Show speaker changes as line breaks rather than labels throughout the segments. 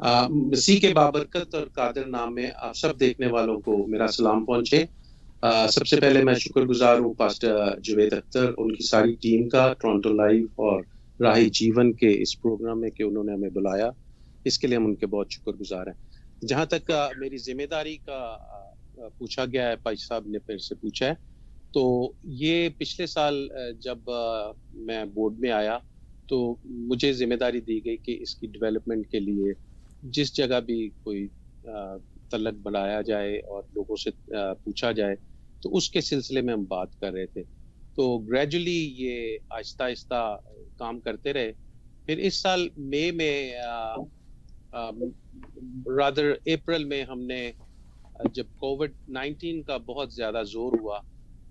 مسیح کے بابرکت اور قادر نام میں آپ سب دیکھنے والوں کو میرا سلام پہنچے. سب سے پہلے میں شکر گزار ہوں پاسٹر جوید اختر، ان کی ساری ٹیم کا، ٹورنٹو لائف اور راہی جیون کے اس پروگرام میں کہ انہوں نے ہمیں بلایا. اس کے لیے ہم ان کے بہت شکر گزار ہیں. جہاں تک میری ذمہ داری کا پوچھا گیا ہے، پائی صاحب نے پھر سے پوچھا ہے، تو یہ پچھلے سال جب میں بورڈ میں آیا تو مجھے ذمہ داری دی گئی کہ اس کی ڈیولپمنٹ کے لیے جس جگہ بھی کوئی تعلق بنایا جائے اور لوگوں سے پوچھا جائے، تو اس کے سلسلے میں ہم بات کر رہے تھے. تو گریجولی یہ آہستہ آہستہ کام کرتے رہے. پھر اس سال مئی میں رادر اپریل میں ہم نے جب کووڈ-19 کا بہت زیادہ زور ہوا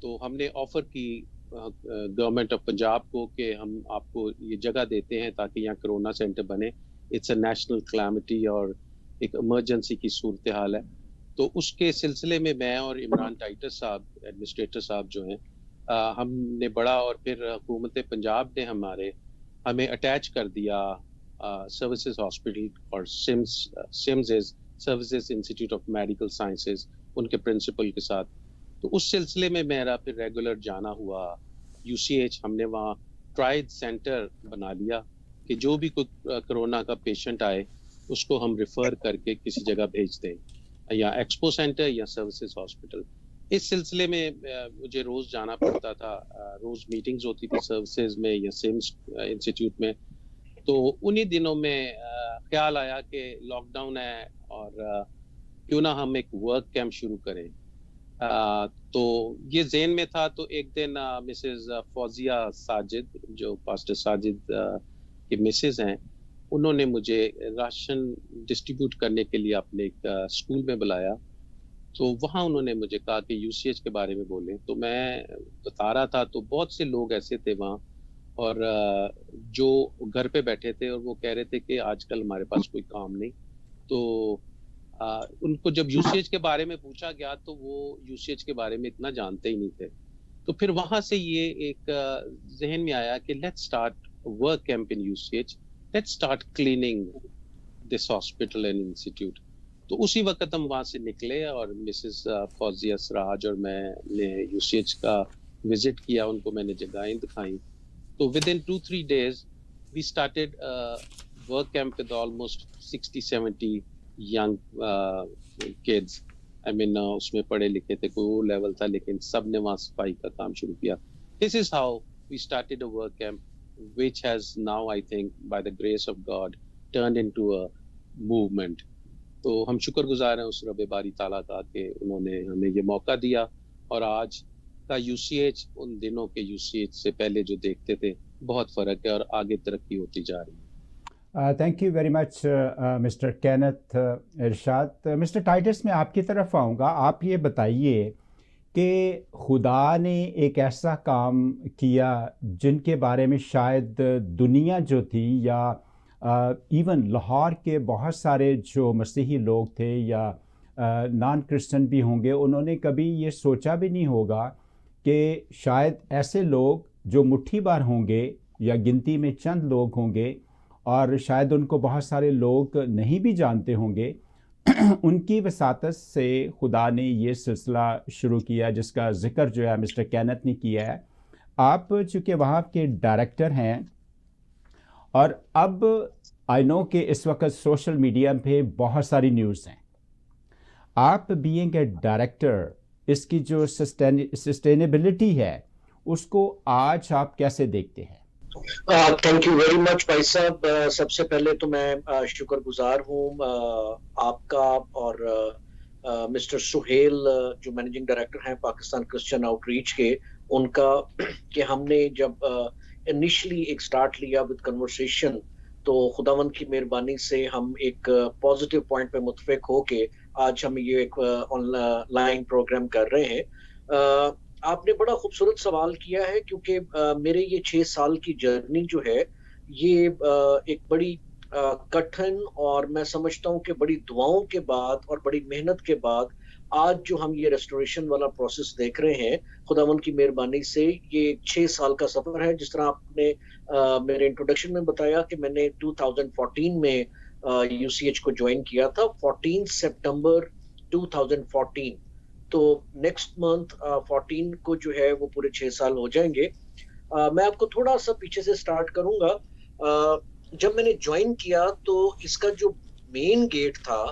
تو ہم نے آفر کی گورنمنٹ آف پنجاب کو کہ ہم آپ کو یہ جگہ دیتے ہیں تاکہ یہاں کرونا سینٹر بنے. اٹس اے نیشنل کلیمٹی اور ایک ایمرجنسی کی صورتحال ہے. تو اس کے سلسلے میں میں اور عمران ٹائٹر صاحب ایڈمنسٹریٹر صاحب جو ہیں ہم نے بڑا، اور پھر حکومت پنجاب نے ہمیں اٹیچ کر دیا سروسز ہاسپٹل اور SIMS services institute of medical sciences ان کے پرنسپل کے ساتھ. تو اس سلسلے میں میرا پھر ریگولر جانا ہوا UCH. ہم نے وہاں ٹرائیڈ سینٹر بنا لیا کہ جو بھی کوئی کرونا کا پیشنٹ آئے اس کو ہم ریفر کر کے کسی جگہ بھیج دیں، یا ایکسپو سینٹر یا سروسز ہاسپٹل. اس سلسلے میں مجھے روز جانا پڑتا تھا، روز میٹنگز ہوتی تھی سروسز میں یا سیمس انسٹیٹیوٹ میں. تو انہی دنوں میں خیال آیا کہ لاک ڈاؤن ہے اور کیوں نہ ہم ایک ورک کیمپ شروع کریں. تو یہ ذہن میں تھا. تو ایک دن مسز فوزیہ ساجد جو پاسٹر ساجد کے مسز ہیں، انہوں نے مجھے راشن ڈسٹریبیوٹ کرنے کے لیے اپنے ایک اسکول میں بلایا. تو وہاں انہوں نے مجھے کہا کہ UCH کے بارے میں بولیں. تو میں بتا رہا تھا تو بہت سے لوگ ایسے تھے وہاں اور جو گھر پہ بیٹھے تھے اور وہ کہہ رہے تھے کہ آج کل ہمارے پاس کوئی کام نہیں. تو ان کو جب UCH کے بارے میں پوچھا گیا تو وہ UCH کے بارے میں اتنا جانتے ہی نہیں تھے. تو پھر وہاں سے یہ ایک ذہن میں آیا کہ let's start work camp in UCH. Let's start cleaning this hospital and institute. تو اسی وقت ہم وہاں سے نکلے اور مسز فوزیہ سراج اور میں نے UCH کا وزٹ کیا. ان کو میں نے جگہیں دکھائیں. تو within 2-3 days we started work camp with almost 60-70 young kids. I mean اس میں پڑھے لکھے تھے، کوئی وہ لیول تھا، لیکن سب نے وہاں صفائی کا کام شروع کیا. This is how we started a work camp which has now, I think, by the grace of God, turned into a movement. تو ہم شکر گزار ہیں اس رب باری تعالیٰ کا کہ انہوں نے ہمیں یہ موقع دیا، اور آج کا UCH ان دنوں کے UCH سے پہلے جو دیکھتے تھے بہت فرق ہے اور آگے ترقی ہوتی جا رہی ہے.
Thank you very much mister Kenneth Irshad. Mister Titus میں آپ کی طرف آؤں گا. آپ یہ بتائیے کہ خدا نے ایک ایسا کام کیا جن کے بارے میں شاید دنیا جو تھی یا ایون لاہور کے بہت سارے جو مسیحی لوگ تھے یا نان کرسچن بھی ہوں گے، انہوں نے کبھی یہ سوچا بھی نہیں ہوگا کہ شاید ایسے لوگ جو مٹھی بھر ہوں گے یا گنتی میں چند لوگ ہوں گے، اور شاید ان کو بہت سارے لوگ نہیں بھی جانتے ہوں گے، ان کی وساطت سے خدا نے یہ سلسلہ شروع کیا جس کا ذکر جو ہے مسٹر کینتھ نے کیا ہے. آپ چونکہ وہاں کے ڈائریکٹر ہیں، اور اب آئی نو کہ اس وقت سوشل میڈیا پہ بہت ساری نیوز ہیں. آپ بینگ اے ڈائریکٹر، اس کی جو سسٹینیبلٹی ہے اس کو آج آپ کیسے دیکھتے ہیں؟
تھینک یو ویری مچ بھائی صاحب. سب سے پہلے تو میں شکر گزار ہوں آپ کا اور مسٹر سہیل جو مینیجنگ ڈائریکٹر ہیں پاکستان کرسچن آؤٹ ریچ کے، ان کا کہ ہم نے جب انیشلی ایک سٹارٹ لیا ود کنورسیشن، تو خداوند کی مہربانی سے ہم ایک پازیٹیو پوائنٹ پہ متفق ہو کے آج ہم یہ ایک آن لائن پروگرام کر رہے ہیں. آپ نے بڑا خوبصورت سوال کیا ہے، کیونکہ میرے یہ 6 سال کی جرنی جو ہے یہ ایک بڑی کٹھن اور میں سمجھتا ہوں کہ بڑی دعاؤں کے بعد اور بڑی محنت کے بعد آج جو ہم یہ ریسٹوریشن والا پروسیس دیکھ رہے ہیں، خداوند کی مہربانی سے یہ 6 سال کا سفر ہے. جس طرح آپ نے میرے انٹروڈکشن میں بتایا کہ میں نے 2014 میں UCH کو جوائن کیا تھا 14 سپٹمبر 2014. تو نیکسٹ منتھ 14 کو جو ہے وہ پورے 6 سال ہو جائیں گے. میں آپ کو تھوڑا سا پیچھے سے سٹارٹ کروں گا. جب میں نے جوائن کیا تو اس کا جو مین گیٹ تھا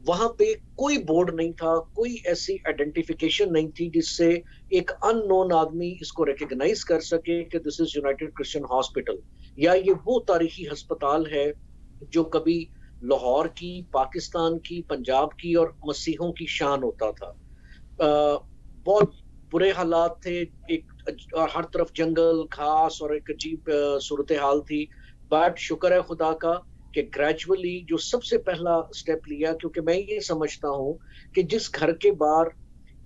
وہاں پہ کوئی بورڈ نہیں تھا, کوئی ایسی آئیڈینٹیفیکیشن نہیں تھی جس سے ایک ان نون آدمی اس کو ریکگنائز کر سکے کہ دس از یونائٹڈ کرسچن ہاسپٹل, یا یہ وہ تاریخی ہسپتال ہے جو کبھی لاہور کی, پاکستان کی, پنجاب کی اور مسیحوں کی شان ہوتا تھا. بہت برے حالات تھے, ایک ہر طرف جنگل گھاس اور ایک عجیب صورتحال تھی. بٹ شکر ہے خدا کا کہ گریجولی جو سب سے پہلا سٹیپ لیا, کیونکہ میں یہ سمجھتا ہوں کہ جس گھر کے باہر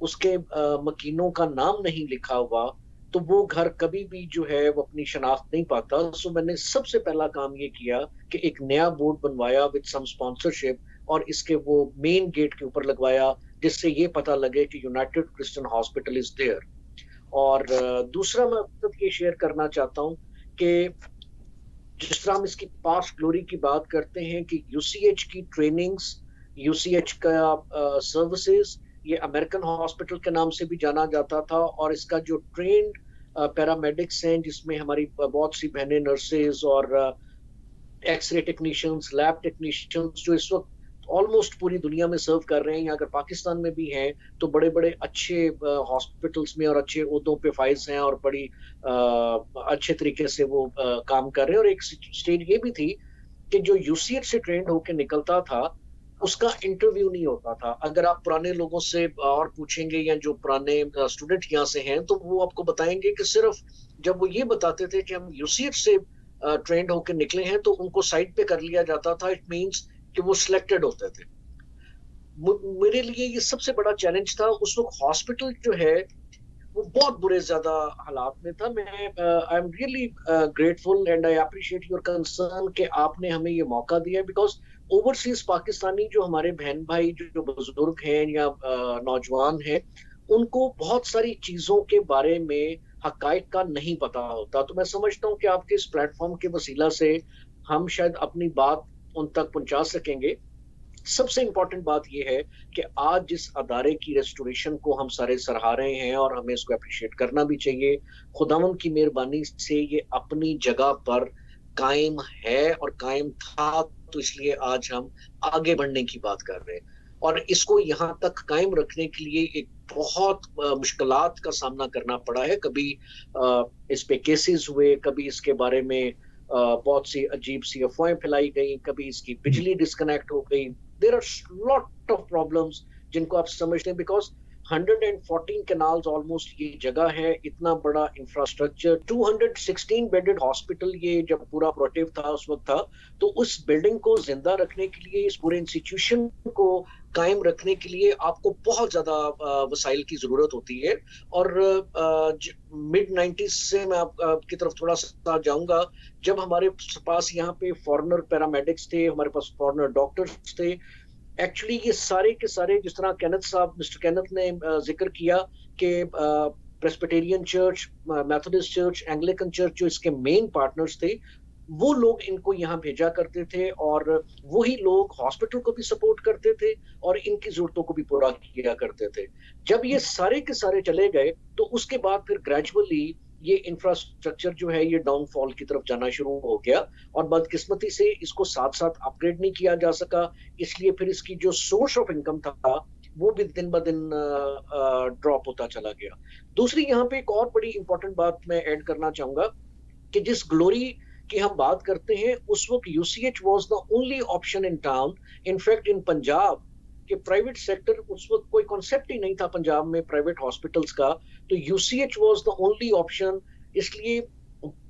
اس کے مکینوں کا نام نہیں لکھا ہوا تو وہ گھر کبھی بھی جو ہے وہ اپنی شناخت نہیں پاتا. سو میں نے سب سے پہلا کام یہ کیا کہ ایک نیا بورڈ بنوایا وتھ سم اسپانسرشپ اور اس کے وہ مین گیٹ کے اوپر لگوایا جس سے یہ پتا لگے کہ United Christian hospital is there. اور دوسرا میں آپ یہ شیئر کرنا چاہتا ہوں کہ جس طرح ہم اس کی پاسٹ گلوری کی بات کرتے ہیں کہ یو سی ایچ کی ٹریننگز, یو سی ایچ کا سروسز یہ امریکن ہاسپٹل کے نام سے بھی جانا جاتا تھا, اور اس کا جو ٹرینڈ پیرامیڈکس ہیں جس میں ہماری بہت سی بہنیں نرسز اور X ray technicians, lab technicians جو اس وقت آلموسٹ پوری دنیا میں سرو کر رہے ہیں, یا اگر پاکستان میں بھی ہیں تو بڑے بڑے اچھے ہاسپٹلس میں اور اچھے عہدوں پہ فائز ہیں اور بڑی اچھے طریقے سے وہ کام کر رہے ہیں. اور ایک سٹیج یہ بھی تھی کہ جو یو سی ایچ سے ٹرینڈ ہو کے نکلتا تھا اس کا انٹرویو نہیں ہوتا تھا. اگر آپ پرانے لوگوں سے اور پوچھیں گے یا جو پرانے اسٹوڈنٹ یہاں سے ہیں تو وہ آپ کو بتائیں گے کہ صرف جب وہ یہ بتاتے تھے کہ ہم یو سی ایچ سے ٹرینڈ ہو کے نکلے ہیں تو ان کو سائٹ پہ کر لیا جاتا تھا. اٹ مینس کہ وہ سلیکٹڈ ہوتے تھے. میرے لیے یہ سب سے بڑا چیلنج تھا. اس وقت ہاسپٹل جو ہے وہ بہت برے زیادہ حالات میں تھا. میں I am really grateful and I appreciate your concern کہ آپ نے ہمیں یہ موقع دیا, بیکاز اوورسیز پاکستانی جو ہمارے بہن بھائی جو بزرگ ہیں یا نوجوان ہیں ان کو بہت ساری چیزوں کے بارے میں حقائق کا نہیں پتا ہوتا. تو میں سمجھتا ہوں کہ آپ کے اس پلیٹ فارم کے وسیلہ سے ہم شاید اپنی بات ان تک پہنچا سکیں گے. سب سے امپورٹنٹ بات یہ ہے کہ آج جس ادارے کی ریسٹوریشن کو ہم سارے سراہ رہے ہیں اور ہمیں اس کو اپریشیٹ کرنا بھی چاہیے, خداوند کی مہربانی سے یہ اپنی جگہ پر قائم ہے اور قائم تھا, تو اس لیے آج ہم آگے بڑھنے کی بات کر رہے ہیں. اور اس کو یہاں تک قائم رکھنے کے لیے ایک بہت مشکلات کا سامنا کرنا پڑا ہے. کبھی اس پہ کیسز ہوئے, کبھی اس کے بارے میں بہت سی عجیب سی افواہیں پھیلائی گئی, کبھی اس کی بجلی ڈسکنیکٹ ہو گئی. There are lot of problems جن کو آپ سمجھتے ہیں, بیکاز 114 کینالز آلموسٹ یہ جگہ ہے, اتنا بڑا انفراسٹرکچر, 216 بیڈڈ ہاسپٹل یہ جب پورا پروٹیو تھا اس وقت تھا, تو اس بلڈنگ کو زندہ رکھنے کے لیے, اس پورے انسٹیٹیوشن کو قائم رکھنے کے لیے آپ کو بہت زیادہ وسائل کی ضرورت ہوتی ہے. اور مڈ 90s سے میں آپ کی طرف تھوڑا سا جاؤں گا, جب ہمارے پاس یہاں پہ فارنر پیرامیڈکس تھے, ہمارے پاس فارنر ڈاکٹرز تھے. ایکچولی یہ سارے کے سارے, جس طرح کینتھ صاحب, مسٹر کینتھ نے ذکر کیا کہ Presbyterian church, Methodist church, Anglican church جو اس کے مین پارٹنرز تھے, وہ لوگ ان کو یہاں بھیجا کرتے تھے اور وہی لوگ ہاسپٹل کو بھی سپورٹ کرتے تھے اور ان کی ضرورتوں کو بھی پورا کیا کرتے تھے. جب یہ سارے کے سارے چلے گئے تو اس کے بعد پھر گریجولی یہ انفراسٹرکچر جو ہے یہ ڈاؤن فال کی طرف جانا شروع ہو گیا, اور بدقسمتی سے اس کو ساتھ ساتھ اپ گریڈ نہیں کیا جا سکا. اس لیے پھر اس کی جو سورس آف انکم تھا وہ بھی دن بدن ڈراپ ہوتا چلا گیا. دوسری یہاں پہ ایک اور بڑی امپورٹنٹ بات میں ایڈ کرنا چاہوں گا کہ جس گلوری کی ہم بات کرتے ہیں, اس وقت U C H was the only option in town. In fact in Punjab کہ پرائیویٹ سیکٹر, اس وقت کوئی کانسیپٹ ہی نہیں تھا پنجاب میں پرائیویٹ ہاسپٹلس کا, تو U C H was the only option. اس لیے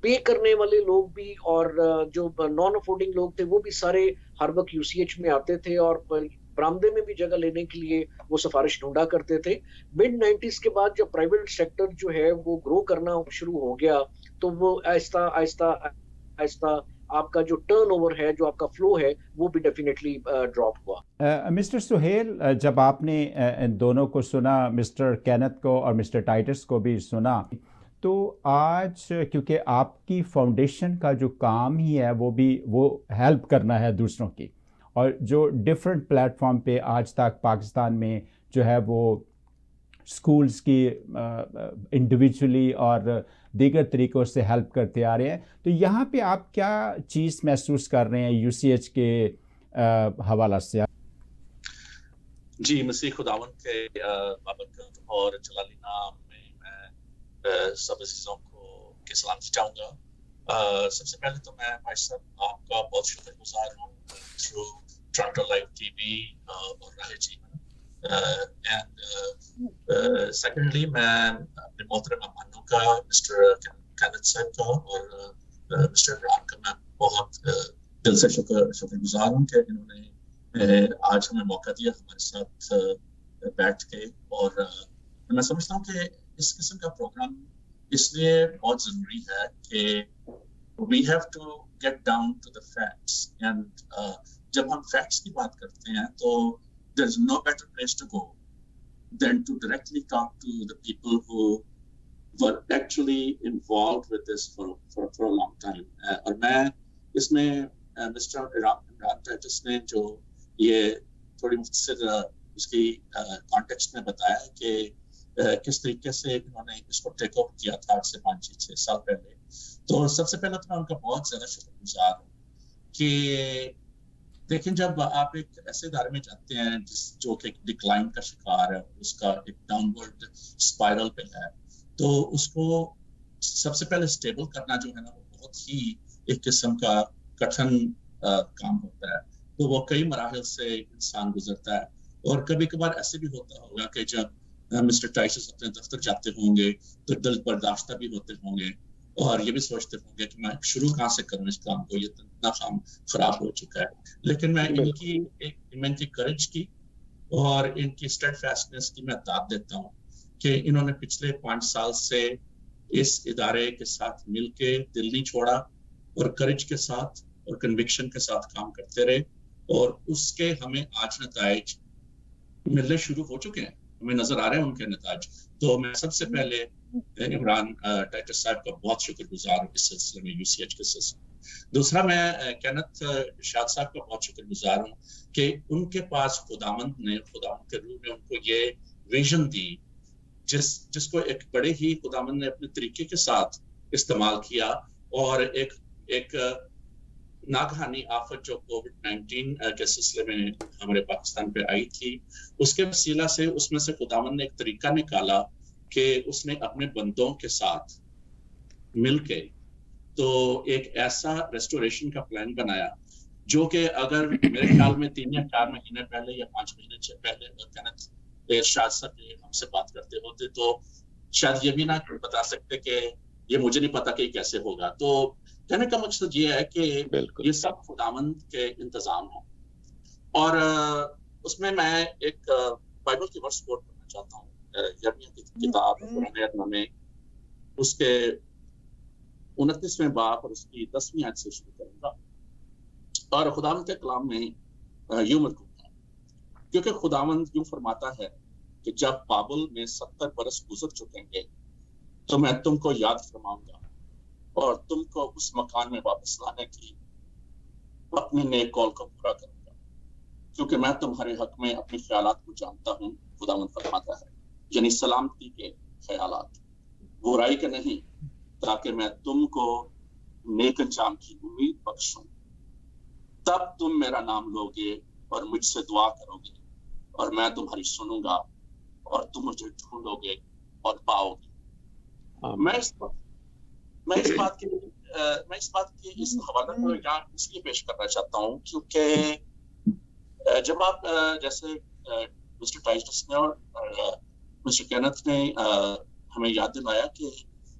پے کرنے والے لوگ بھی اور جو نان افورڈنگ لوگ تھے وہ بھی سارے ہر وقت یو سی ایچ میں آتے تھے اور برآمدے میں بھی جگہ لینے کے لیے وہ سفارش ڈھونڈا کرتے تھے. مڈ 90s کے بعد جب پرائیویٹ سیکٹر جو ہے وہ گرو کرنا شروع ہو گیا تو وہ آہستہ آہستہ آہستہ آپ کا جو ٹرن اوور ہے, جو آپ کا فلو ہے, وہ بھی ڈیفینیٹلی ڈراپ ہوا.
مسٹر سہیل, جب آپ نے ان دونوں کو سنا, مسٹر کینتھ کو اور مسٹر ٹائٹس کو بھی سنا, تو آج کیونکہ آپ کی فاؤنڈیشن کا جو کام ہی ہے وہ بھی وہ ہیلپ کرنا ہے دوسروں کی, اور جو ڈفرینٹ پلیٹ فارم پہ آج تک پاکستان میں جو ہے وہ اسکولس کی انڈیویجولی اور دیگر طریقوں سے ہیلپ کرتے آ رہے ہیں. تو یہاں پہ آپ کیا چیز محسوس کر رہے ہیں یو سی ایچ کے حوالہ سے؟
جی، مسیح خداوند کے بابرکت اور جلالی نام میں سب عزیزوں کو کے سلامتی چاہوں گا. سب سے پہلے تو میں بھائی صاحب آپ کا بہت شکر گزار ہوں through Toronto live T V اور راہ جی. اینڈ سیکنڈلی میں اپنے محترم مہمانوں کا مسٹر کینتھ صاحب کا اور مسٹر عمران کا میں بہت دل سے شکر گزار ہوں کہ انہوں نے آج ہمیں موقع دیا ہمارے ساتھ بیٹھ کے. اور میں سمجھتا ہوں کہ اس قسم کا پروگرام اس لیے بہت ضروری ہے کہ we have to get down to the facts. And جب ہم فیکٹس کی بات کرتے ہیں تو there is no better place to go than to directly talk to the people who were actually involved with this for a long time. اور میں اس میں مسٹر عمران ٹائٹس نے جو یہ تھوڑی مختصر اس کی کانٹیکسٹ میں بتایا کہ کس طریقے سے انہوں نے اس کو ٹیک اوور کیا تھا آج سے 5-6 سال پہلے. تو سب سے پہلے تو میں ان کا بہت زیادہ شکر گزار ہوں کہ دیکھیں جب آپ ایک ایسے ادارے میں جاتے ہیں جو کہ ایک ڈکلائن کا شکار ہے, اس کا ایک ڈاؤن ورڈ اسپائرل پہ ہے, تو اس کو سب سے پہلے اسٹیبل کرنا جو ہے نا وہ بہت ہی ایک قسم کا کٹھن کام ہوتا ہے. تو وہ کئی مراحل سے انسان گزرتا ہے, اور کبھی کبھار ایسے بھی ہوتا ہوگا کہ جب مسٹر ٹائسس اپنے دفتر جاتے ہوں گے تو دل برداشتہ بھی ہوتے ہوں گے اور یہ بھی سوچتے ہوں گے کہ میں شروع کہاں سے کروں اس کام کو, یہ اتنا کام خراب ہو چکا ہے. لیکن میں ان کی کریج کی اور ان کی اسٹیڈ فاسٹنس کی میں داد دیتا ہوں کہ انہوں نے پچھلے 5 سال سے اس ادارے کے ساتھ مل کے دل نہیں چھوڑا اور کریج کے ساتھ اور کنوکشن کے ساتھ کام کرتے رہے, اور اس کے ہمیں آج نتائج ملنے شروع ہو چکے ہیں, ہمیں نظر آ رہے ہیں ان کے نتائج. تو میں سب سے پہلے عمران ٹائٹس صاحب کا بہت شکر گزار ہوں اس سلسلے میں, یو سی ایچ کے سلسلے میں. دوسرا میں کینتھ ارشاد صاحب کا بہت شکر گزار ہوں کہ ان کے پاس خداوند کے روح نے ان کو یہ ویژن دی جس کو ایک بڑے ہی خداوند نے اپنے طریقے کے ساتھ استعمال کیا, اور ایک ناگہانی آفت جو کووڈ-19 کے سلسلے میں ہمارے پاکستان پہ آئی تھی, اس کے وسیلہ سے اس میں سے خداوند نے ایک طریقہ نکالا کہ اس نے اپنے بندوں کے ساتھ مل کے تو ایک ایسا ریسٹوریشن کا پلان بنایا جو کہ اگر میرے خیال میں 3 یا 4 مہینے پہلے یا 5 مہینے پہلے کینتھ ارشاد صاحب ہم سے بات کرتے ہوتے تو شاید یہ بھی نہ بتا سکتے کہ یہ مجھے نہیں پتا کہ یہ کیسے ہوگا. تو کہنے کا مقصد یہ ہے کہ یہ سب خداوند کے انتظام ہیں. اور اس میں ایک بائبل کی ورس کوٹ کرنا چاہتا ہوں, یرمیہ کی کتاب قرآن عظیم میں اس کے 29ویں باب اور اس کی 10ویں آیت سے شروع کروں گا. اور خداوند کے کلام میں یوں مذکور ہے, کیونکہ خداوند یوں فرماتا ہے کہ جب بابل میں 70 برس گزر چکیں گے تو میں تم کو یاد فرماؤں گا اور تم کو اس مکان میں واپس لانے کی اپنے نیک قول کو پورا کروں گا, کیونکہ میں تمہارے حق میں اپنے خیالات کو جانتا ہوں, خداوند فرماتا ہے, یعنی سلامتی کے خیالات, برائی کے نہیں, تاکہ میں تم کو نیک انجام کی امید بخشوں. تب تم میرا نام لوگے اور مجھ سے دعا کرو گے, اور میں تمہاری سنوں گا اور تم مجھے ڈھونڈو گے اور پاؤ گے. میں اس بات کی اس حوالے کو یہاں اس لیے پیش کرنا چاہتا ہوں کیونکہ جب آپ جیسے مسٹر ٹائٹس نے اور مسٹر کینتھ نے ہمیں یاد دلایا کہ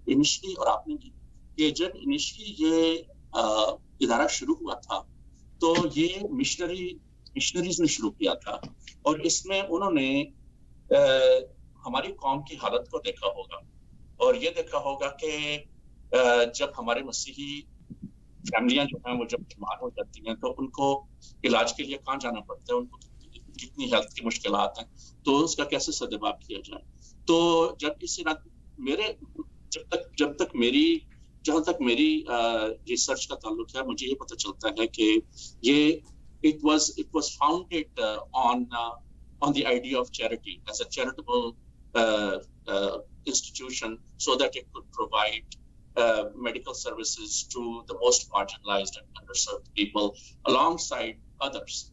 انیشلی, اور آپ نے بھی, کہ جب انیشلی یہ ادارہ شروع ہوا تھا تو یہ مشنریز نے شروع کیا تھا, اور اس میں انہوں نے ہماری قوم کی حالت کو دیکھا ہوگا اور یہ دیکھا ہوگا کہ جب ہمارے مسیحی فیملیاں جو ہیں وہ جب بیمار ہو جاتی ہیں تو ان کو علاج کے لیے کہاں جانا پڑتا ہے, ان کو کتنی ہیلتھ کی مشکلات ہیں, تو اس کا کیسے سدباب کیا جائے. تو جہاں تک میری ریسرچ کا تعلق ہے, مجھے یہ پتہ چلتا ہے کہ یہ it was founded on the idea of charity as a charitable institution, so that it could provide medical services to the most marginalized and underserved people alongside others.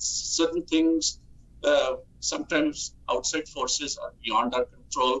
certain things sometimes outside forces are beyond our control.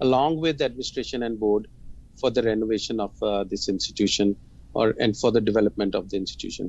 along with the administration and board for the renovation of this institution and for the development of the institution.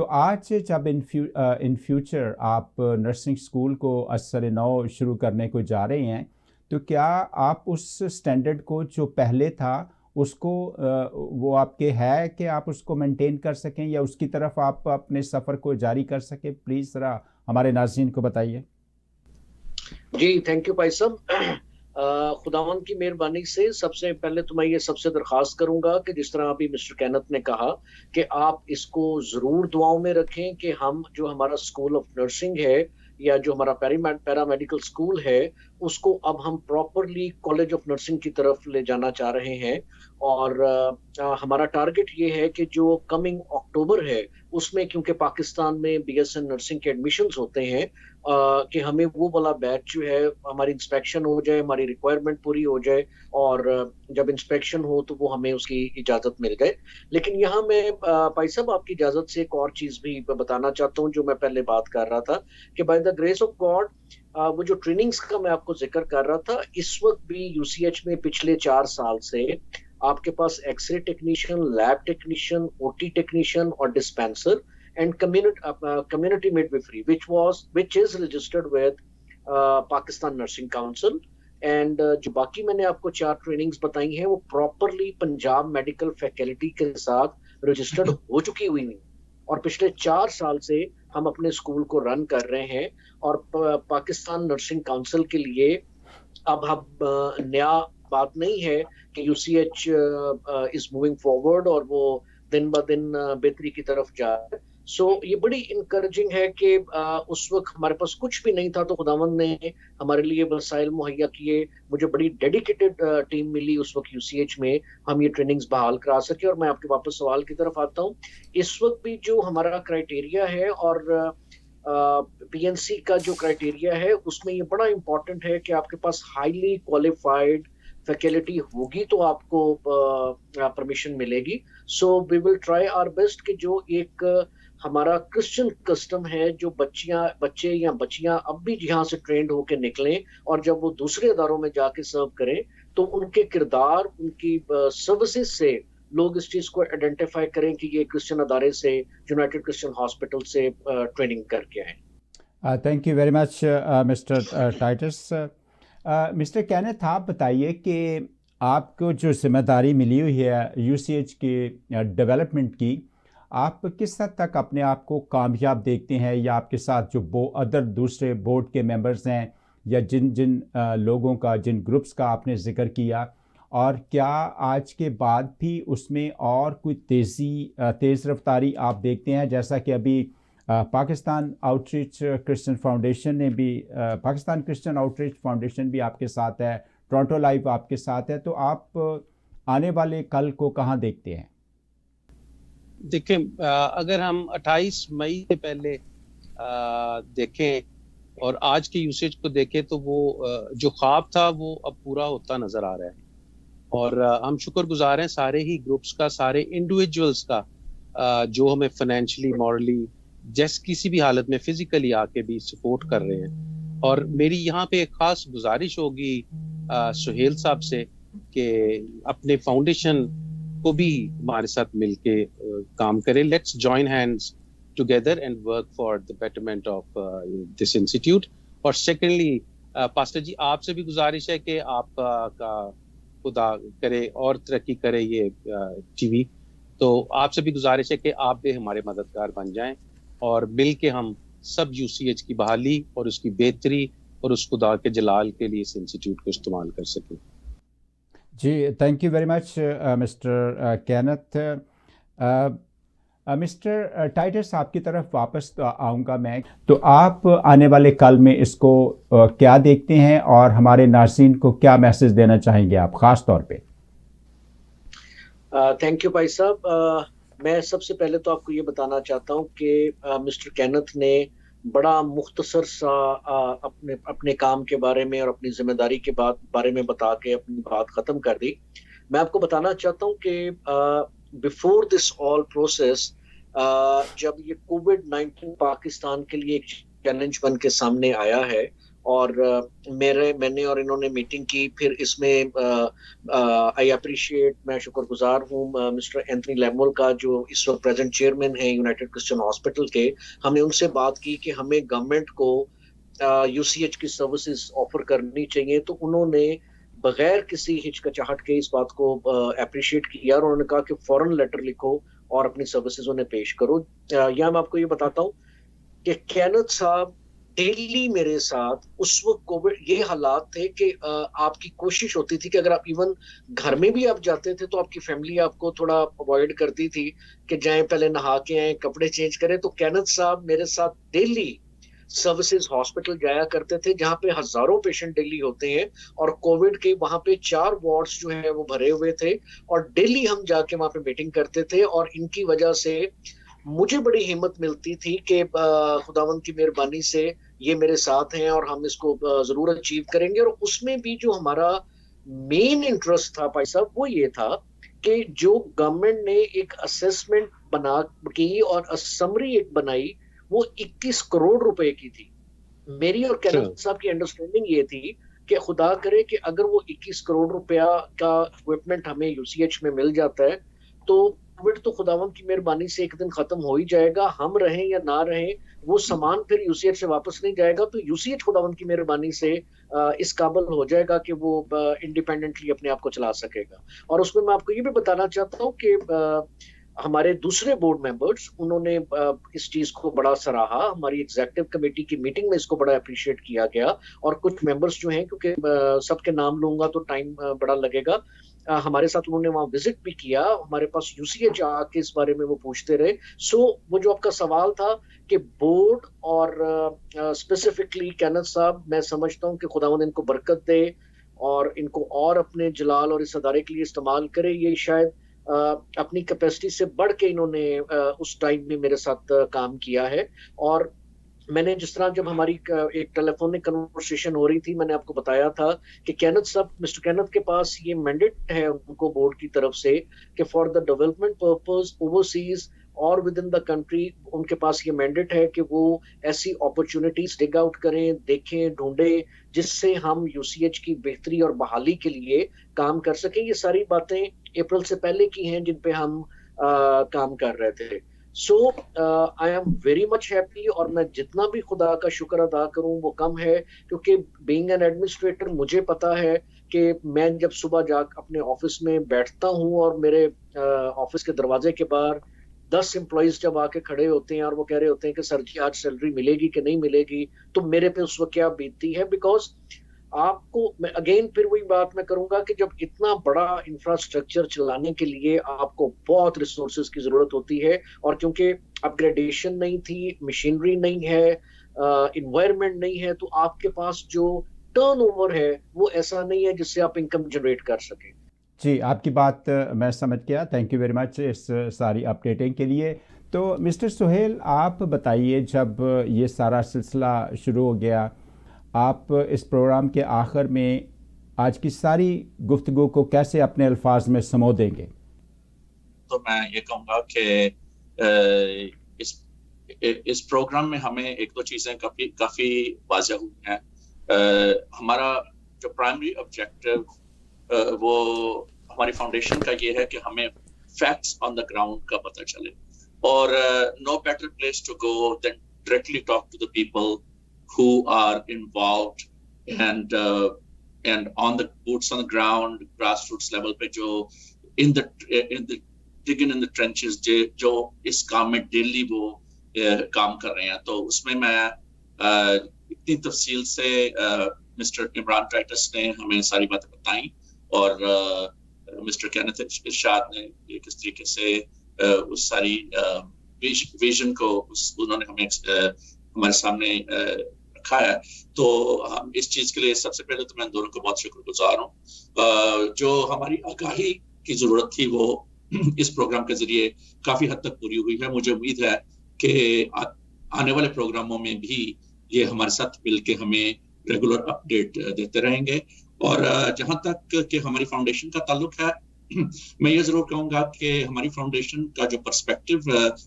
تو آج جب in future آپ nursing school کو اثر نو شروع کرنے کو جا رہے ہیں تو کیا آپ اس اسٹینڈرڈ کو جو پہلے تھا اس کو وہ آپ کے ہے کہ آپ اس کو مینٹین کر سکیں یا اس کی طرف آپ اپنے سفر کو جاری کر سکیں؟ پلیز ذرا ہمارے ناظرین کو بتائیے.
جی تھینک یو بھائی صاحب. خداوند کی مہربانی سے سب سے پہلے تو میں یہ سب سے درخواست کروں گا کہ جس طرح ابھی مسٹر کینت نے کہا کہ آپ اس کو ضرور دعاؤں میں رکھیں کہ ہم جو ہمارا اسکول آف نرسنگ ہے یا جو ہمارا پیرا میڈیکل اسکول ہے اس کو اب ہم پراپرلی کالج آف نرسنگ کی طرف لے جانا چاہ رہے ہیں. اور ہمارا ٹارگٹ یہ ہے کہ جو کمنگ اکتوبر ہے اس میں کیونکہ پاکستان میں بی ایس این نرسنگ کے ایڈمیشنز ہوتے ہیں کہ ہمیں وہ والا بیچ جو ہے ہماری انسپیکشن ہو جائے, ہماری ریکوائرمنٹ پوری ہو جائے اور جب انسپیکشن ہو تو وہ ہمیں اس کی اجازت مل جائے. لیکن یہاں میں بھائی صاحب آپ کی اجازت سے ایک اور چیز بھی بتانا چاہتا ہوں جو میں پہلے بات کر رہا تھا کہ by the grace of God وہ جو ٹریننگز کا میں آپ کو ذکر کر رہا تھا اس وقت بھی یو سی ایچ میں پچھلے 4 سال سے آپ کے پاس X ray technician, lab technician, O T technician اور dispenser and community midwifery which is registered with Pakistan Nursing Council. and جو باقی میں نے آپ کو 4 ٹریننگز بتائی ہیں وہ پراپرلی پنجاب میڈیکل فیکلٹی کے ساتھ رجسٹرڈ ہو چکی ہوئی ہیں اور پچھلے 4 سال سے ہم اپنے اسکول کو رن کر رہے ہیں. اور پاکستان نرسنگ کاؤنسل کے لیے اب نیا بات نہیں ہے کہ U C H is moving forward اور وہ دن بہ دن بہتری کی طرف جا رہا ہے. سو یہ بڑی انکریجنگ ہے کہ اس وقت ہمارے پاس کچھ بھی نہیں تھا تو خداوند نے ہمارے لیے وسائل مہیا کیے. مجھے بڑی ڈیڈیکیٹڈ ٹیم ملی اس وقت یو سی ایچ میں, ہم یہ ٹریننگز بحال کرا سکے. اور میں آپ کے واپس سوال کی طرف آتا ہوں. اس وقت بھی جو ہمارا کرائٹیریا ہے اور پی این سی کا جو کرائٹیریا ہے اس میں یہ بڑا امپورٹنٹ ہے کہ آپ کے پاس ہائیلی کوالیفائڈ فیکلٹی ہوگی تو آپ کو پرمیشن ملے گی. سو وی ول ٹرائی آور بیسٹ کہ جو ایک ہمارا کرسچن کسٹم ہے جو بچے یا بچیاں اب بھی یہاں سے ٹرینڈ ہو کے نکلیں اور جب وہ دوسرے اداروں میں جا کے سرو کریں تو ان کے کردار, ان کی سروسز سے لوگ اس چیز کو آئیڈینٹیفائی کریں کہ یہ کرسچن ادارے سے, یونائٹڈ کرسچن ہاسپٹل سے ٹریننگ کر کے آئیں.
Thank you very much mister Titus. Mister Kenneth آپ بتائیے کہ آپ کو جو ذمہ داری ملی ہوئی ہے یو سی ایچ کے ڈیولپمنٹ کی, آپ کس حد تک اپنے آپ کو کامیاب دیکھتے ہیں یا آپ کے ساتھ جو دوسرے بورڈ کے ممبرز ہیں یا جن لوگوں کا, جن گروپس کا آپ نے ذکر کیا, اور کیا آج کے بعد بھی اس میں اور کوئی تیز رفتاری آپ دیکھتے ہیں؟ جیسا کہ ابھی پاکستان آؤٹریچ کرسچن فاؤنڈیشن نے بھی, پاکستان کرسچن آؤٹریچ فاؤنڈیشن بھی آپ کے ساتھ ہے, ٹورانٹو لائیو آپ کے ساتھ ہے, تو آپ آنے والے کل کو کہاں دیکھتے ہیں؟
دیکھیں, اگر ہم 28 مئی سے پہلے دیکھیں اور آج کے یوسیج کو دیکھیں تو وہ جو خواب تھا وہ اب پورا ہوتا نظر آ رہا ہے. اور ہم شکر گزار ہیں سارے ہی گروپس کا, سارے انڈیویجولس کا جو ہمیں فائنینشلی, مورلی, جیسے کسی بھی حالت میں فزیکلی آ کے بھی سپورٹ کر رہے ہیں. اور میری یہاں پہ ایک خاص گزارش ہوگی سہیل صاحب سے کہ اپنے فاؤنڈیشن کو بھی ہمارے ساتھ مل کے کام کرے. Let's join hands together and work for the betterment of this institute. اور سیکنڈلی پاسٹر جی آپ سے بھی گزارش ہے کہ آپ کا خدا کرے اور ترقی کرے یہ ٹی وی, تو آپ سے بھی گزارش ہے کہ آپ بھی ہمارے مددگار بن جائیں اور مل کے ہم سب یو سی ایچ کی بحالی اور اس کی بہتری اور اس خدا کے جلال کے لیے اس انسٹیٹیوٹ کو استعمال کر سکیں.
جی thank you very much mister Kenneth. Mister Titus آپ کی طرف واپس آؤں گا میں, تو آپ آنے والے کل میں اس کو کیا دیکھتے ہیں اور ہمارے ناظرین کو کیا میسج دینا چاہیں گے آپ خاص طور پہ؟
تھینک یو بھائی صاحب. میں سب سے پہلے تو آپ کو یہ بتانا چاہتا ہوں کہ مسٹر کینتھ نے بڑا مختصر سا اپنے کام کے بارے میں اور اپنی ذمہ داری کے بارے میں بتا کے اپنی بات ختم کر دی. میں آپ کو بتانا چاہتا ہوں کہ بیفور دس آل پروسیس جب یہ کووڈ-19 پاکستان کے لیے ایک چیلنج بن کے سامنے آیا ہے اور میں نے اور انہوں نے میٹنگ کی. پھر اس میں آئی اپریشیٹ, میں شکر گزار ہوں مسٹر اینتھنی لیمول کا جو اس وقت پریزنٹ چیئرمین ہیں یونائٹڈ کرسچن ہاسپٹل کے. ہم نے ان سے بات کی کہ ہمیں گورنمنٹ کو یو سی ایچ کی سروسز آفر کرنی چاہیے, تو انہوں نے بغیر کسی ہچکچاہٹ کے اس بات کو اپریشیٹ کیا اور انہوں نے کہا کہ فوراً لیٹر لکھو اور اپنی سروسز انہیں پیش کرو. یہاں میں آپ کو یہ بتاتا ہوں کہ کینتھ صاحب ڈیلی میرے ساتھ اس وقت کووڈ یہ حالات تھے کہ آپ کی کوشش ہوتی تھی کہ اگر آپ ایون گھر میں بھی آپ جاتے تھے تو آپ کی فیملی آپ کو تھوڑا اوائڈ کرتی تھی کہ جائیں پہلے نہا کے آئیں, کپڑے چینج کریں. تو کینتھ صاحب میرے ساتھ ڈیلی سروسز ہاسپٹل جایا کرتے تھے جہاں پہ ہزاروں پیشنٹ ڈیلی ہوتے ہیں, اور کووڈ کے وہاں پہ 4 وارڈز جو ہیں وہ بھرے ہوئے تھے, اور ڈیلی ہم جا کے وہاں پہ میٹنگ کرتے تھے. اور ان کی وجہ سے مجھے بڑی ہمت ملتی تھی کہ خداوند کی مہربانی سے یہ میرے ساتھ ہیں اور ہم اس کو ضرور اچیو کریں گے. اور اس میں بھی جو ہمارا مین انٹرسٹ تھا بھائی صاحب وہ یہ تھا کہ جو گورنمنٹ نے ایک اسیسمنٹ بنا کی اور سمری ایک بنائی وہ 21 کروڑ روپے کی تھی. میری اور کینتھ صاحب کی انڈرسٹینڈنگ یہ تھی کہ خدا کرے کہ اگر وہ 21 کروڑ روپیہ کا اکوپمنٹ ہمیں یو سی ایچ میں مل جاتا ہے تو کووڈ تو خداوند کی مہربانی سے ایک دن ختم ہو ہی جائے گا, ہم رہیں یا نہ رہیں وہ سامان پھر یو سی ایچ سے واپس نہیں جائے گا, تو یو سی ایچ خداوند کی مہربانی سے اس قابل ہو جائے گا کہ وہ انڈیپینڈنٹلی اپنے آپ کو چلا سکے گا. اور اس میں آپ کو یہ بھی بتانا چاہتا ہوں کہ ہمارے دوسرے بورڈ ممبرز انہوں نے اس چیز کو بڑا سراہا. ہماری ایگزیکٹو کمیٹی کی میٹنگ میں اس کو بڑا اپریشیٹ کیا گیا, اور کچھ ممبرز جو ہیں کیونکہ سب کے نام لوں گا تو ٹائم بڑا لگے گا, ہمارے ساتھ انہوں نے وہاں وزٹ بھی کیا, ہمارے پاس یو سی ایچ آ کے اس بارے میں وہ پوچھتے رہے. سو وہ جو آپ کا سوال تھا کہ بورڈ اور اسپیسیفکلی کینتھ صاحب, میں سمجھتا ہوں کہ خداوند ان کو برکت دے اور ان کو اور اپنے جلال اور اس ادارے کے لیے استعمال کرے. یہ شاید اپنی کیپیسٹی سے بڑھ کے انہوں نے اس ٹائم میں میرے ساتھ کام کیا ہے. اور میں نے جس طرح جب ہماری ایک ٹیلی فونک کنورسیشن ہو رہی تھی میں نے آپ کو بتایا تھا کہ کینتھ صاحب, مسٹر کینتھ کے پاس یہ مینڈیٹ ہے ان کو بورڈ کی طرف سے کہ for the development purpose overseas اور ود ان دا کنٹری ان کے پاس یہ مینڈیٹ ہے کہ وہ ایسی اپرچونٹیز ڈگ آؤٹ کریں, دیکھیں, ڈھونڈیں جس سے ہم یو سی ایچ کی بہتری اور بحالی کے لیے کام کر سکیں. یہ ساری باتیں اپریل سے پہلے کی ہیں جن پہ ہم کام کر رہے تھے. So I am very much happy, اور میں جتنا بھی خدا کا شکر ادا کروں وہ کم ہے, کیونکہ بینگ این ایڈمنسٹریٹر مجھے پتا ہے کہ میں جب صبح جا اپنے آفس میں بیٹھتا ہوں اور میرے آفس کے دروازے کے باہر 10 امپلائیز جب آ کے کھڑے ہوتے ہیں اور وہ کہہ رہے ہوتے ہیں کہ سر جی آج سیلری ملے گی کہ نہیں ملے گی, تو میرے پہ اس وقت کیا بیتتی ہے. بیکاز آپ کو میں اگین پھر وہی بات میں کروں گا کہ جب اتنا بڑا انفراسٹرکچر چلانے کے لیے آپ کو بہت ریسورسز کی ضرورت ہوتی ہے, اور کیونکہ اپ گریڈیشن نہیں تھی, مشینری نہیں ہے, انوائرمنٹ نہیں ہے, تو آپ کے پاس جو ٹرن اوور ہے وہ ایسا نہیں ہے جس سے آپ انکم جنریٹ کر سکیں.
جی, آپ کی بات میں سمجھ گیا. تھینک یو ویری مچ اس ساری اپڈیٹنگ کے لیے. تو مسٹر سہیل, آپ بتائیے جب یہ سارا سلسلہ شروع ہو گیا, آپ اس پروگرام کے آخر میں آج کی ساری گفتگو کو کیسے اپنے الفاظ میں سمو دیں گے؟
تو میں یہ کہوں گا کہ اس پروگرام میں ہمیں ایک دو چیزیں کافی واضح ہوئی ہیں. ہمارا جو پرائمری آبجیکٹو وہ ہماری فاؤنڈیشن کا یہ ہے کہ ہمیں فیکٹس آن دا گراؤنڈ کا پتہ چلے, اور no better place to go then directly talk to the people who are involved and on the boots on the ground grassroots level pe jo in the digging in the trenches jo is kaam mein daily wo kaam kar rahe hain. To usme main itni tafsil se Mr. Imran Titus ne hame sari baatein batayi, aur Mr. Kenneth Irshad ne kis tarike se us sari vision ko unhone hame ہمارے سامنے رکھا ہے. تو ہم اس چیز کے لیے سب سے پہلے تو میں دونوں کو بہت شکر گزار ہوں. جو ہماری آگاہی کی ضرورت تھی وہ اس پروگرام کے ذریعے کافی حد تک پوری ہوئی ہے. مجھے امید ہے کہ آنے والے پروگراموں میں بھی یہ ہمارے ساتھ مل کے ہمیں ریگولر اپڈیٹ دیتے رہیں گے. اور جہاں تک کہ ہماری فاؤنڈیشن کا تعلق ہے, میں یہ ضرور کہوں گا کہ ہماری فاؤنڈیشن کا جو پرسپیکٹو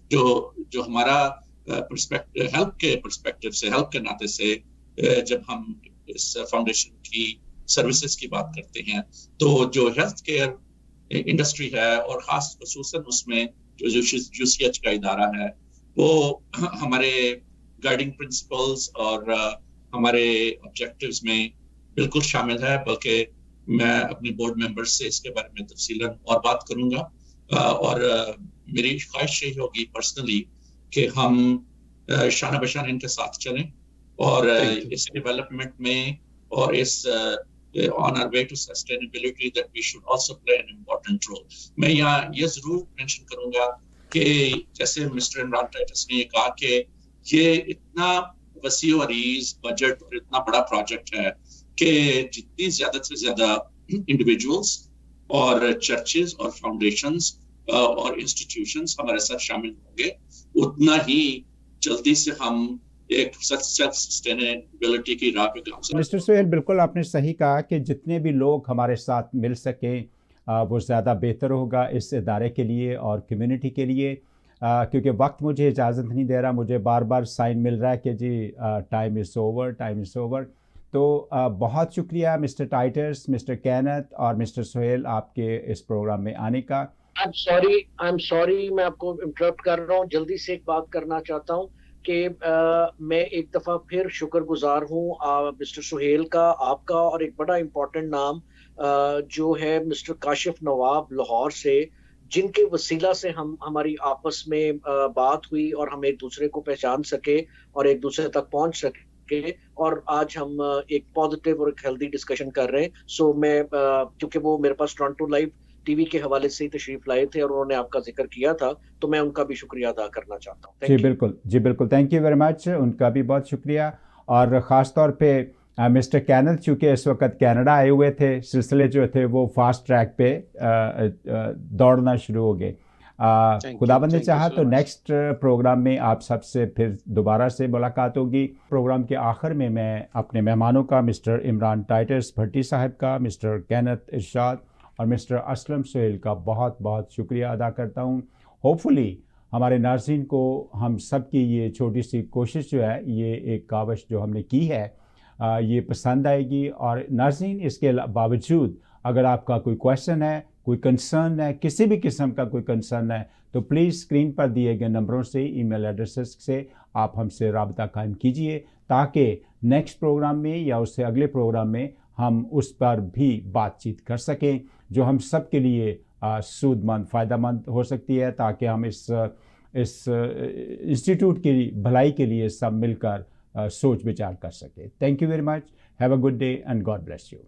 جو ہمارا ہیلپ کے پرسپیکٹو سے, ہیلپ کے ناطے سے جب ہم اس فاؤنڈیشن کی سروسز کی بات کرتے ہیں تو جو ہیلتھ کیئر انڈسٹری ہے اور خاص خصوصاً اس میں جو یو سی ایچ کا ادارہ ہے وہ ہمارے گائیڈنگ پرنسپلز اور ہمارے آبجیکٹیوز میں بالکل شامل ہے، بلکہ میں اپنے بورڈ ممبر سے اس کے بارے میں تفصیلاً اور بات کروں گا، اور میری خواہش یہی ہوگی پرسنلی کہ ہم شانہ بشانہ ان کے ساتھ چلیں اور اس ڈیولپمنٹ میں اور اس on our way to sustainability that we should also play an important role. میں یہاں یہ ضرور مینشن کروں گا کہ جیسے مسٹر عمران ٹائٹس نے یہ کہا کہ یہ اتنا وسیع و عریض بجٹ اور اتنا بڑا پروجیکٹ ہے کہ جتنی زیادہ سے زیادہ انڈیویجولس اور چرچز اور فاؤنڈیشنز اور انسٹیٹیوشنز ہمارے ساتھ شامل ہوں گے، اتنا ہی جلدی سے ہم ایک سیلف سسٹینیبلٹی کی راہ پہ کام کریں۔
مسٹر سہیل، بالکل آپ نے صحیح کہا کہ جتنے بھی لوگ ہمارے ساتھ مل سکیں وہ زیادہ بہتر ہوگا اس ادارے کے لیے اور کمیونٹی کے لیے، کیونکہ وقت مجھے اجازت نہیں دے رہا، مجھے بار بار سائن مل رہا ہے کہ جی ٹائم از اوور۔ تو بہت شکریہ مسٹر ٹائٹس، مسٹر کینتھ اور مسٹر سہیل آپ کے اس پروگرام میں آنے کا۔
I'm sorry میں آپ کو انٹرپٹ کر رہا ہوں، جلدی سے ایک بات کرنا چاہتا ہوں کہ میں ایک دفعہ پھر شکر گزار ہوں مسٹر سہیل کا، آپ کا، اور ایک بڑا امپورٹنٹ نام جو ہے مسٹر کاشف نواب لاہور سے، جن کے وسیلہ سے ہماری آپس میں بات ہوئی اور ہم ایک دوسرے کو پہچان سکے اور ایک دوسرے تک پہنچ سکے، اور آج ہم ایک پازیٹیو اور ایک ہیلدی ڈسکشن کر رہے ہیں۔ سو میں کیونکہ وہ میرے پاس ٹورنٹو لائیو ٹی وی کے حوالے سے تشریف لائے تھے اور انہوں نے آپ کا ذکر کیا تھا، تو میں ان کا بھی شکریہ ادا کرنا چاہتا ہوں۔
جی بالکل، تھینک یو ویری مچ، ان کا بھی بہت شکریہ، اور خاص طور پہ مسٹر کینتھ چونکہ اس وقت کینیڈا آئے ہوئے تھے، سلسلے جو تھے وہ فاسٹ ٹریک پہ دوڑنا شروع ہو گئے۔ خداوند نے چاہا تو نیکسٹ پروگرام میں آپ سب سے پھر دوبارہ سے ملاقات ہوگی۔ پروگرام کے آخر میں اپنے مہمانوں کا، مسٹر عمران ٹائٹس بھٹی صاحب کا، مسٹر کینتھ ارشاد اور مسٹر اسلم سہیل کا بہت بہت شکریہ ادا کرتا ہوں۔ ہوپفلی ہمارے ناظرین کو ہم سب کی یہ چھوٹی سی کوشش جو ہے، یہ ایک کاوش جو ہم نے کی ہے، یہ پسند آئے گی، اور ناظرین اس کے باوجود اگر آپ کا کوئی کویشچن ہے، کوئی کنسرن ہے، کسی بھی قسم کا کوئی کنسرن ہے، تو پلیز اسکرین پر دیے گئے نمبروں سے، ای میل ایڈریسز سے آپ ہم سے رابطہ قائم کیجئے، تاکہ نیکسٹ پروگرام میں یا اس سے اگلے پروگرام میں ہم اس پر بھی بات چیت کر سکیں، جو ہم سب کے لیے سود مند، فائدہ مند ہو سکتی ہے، تاکہ ہم اس انسٹیٹیوٹ کی بھلائی کے لیے سب مل کر سوچ بچار کر سکیں۔ Thank you very much, have a good day and God bless you.